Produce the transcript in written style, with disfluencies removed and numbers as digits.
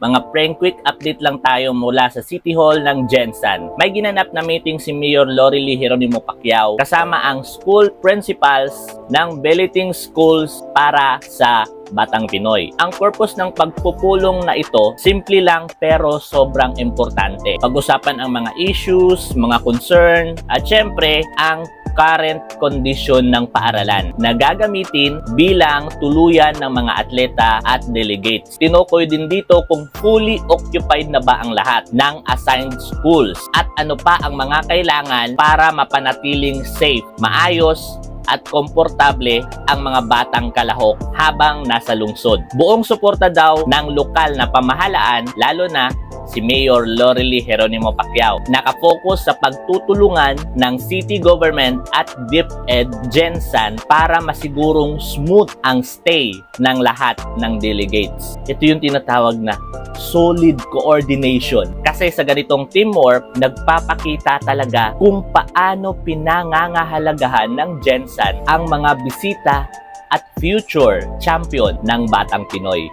Mga prank quick update lang tayo mula sa City Hall ng Gensan. May ginanap na meeting si Mayor Lorely Geronimo Pacquiao kasama ang school principals ng Beliting Schools para sa Batang Pinoy. Ang purpose ng pagpupulong na ito, simple lang pero sobrang importante. Pag-usapan ang mga issues, mga concern, at syempre, ang current condition ng paaralan na gagamitin bilang tuluyan ng mga atleta at delegates. Tinukoy din dito kung fully occupied na ba ang lahat ng assigned schools at ano pa ang mga kailangan para mapanatiling safe, maayos, at komportable ang mga batang kalahok habang nasa lungsod. Buong suporta daw ng lokal na pamahalaan, lalo na si Mayor Lorely Geronimo Pacquiao. Nakafocus sa pagtutulungan ng city government at DepEd Gensan para masigurong smooth ang stay ng lahat ng delegates. Ito yung tinatawag na solid coordination. Kasi sa ganitong teamwork, nagpapakita talaga kung paano pinangangahalagahan ng Gensan ang mga bisita at future champion ng Batang Pinoy.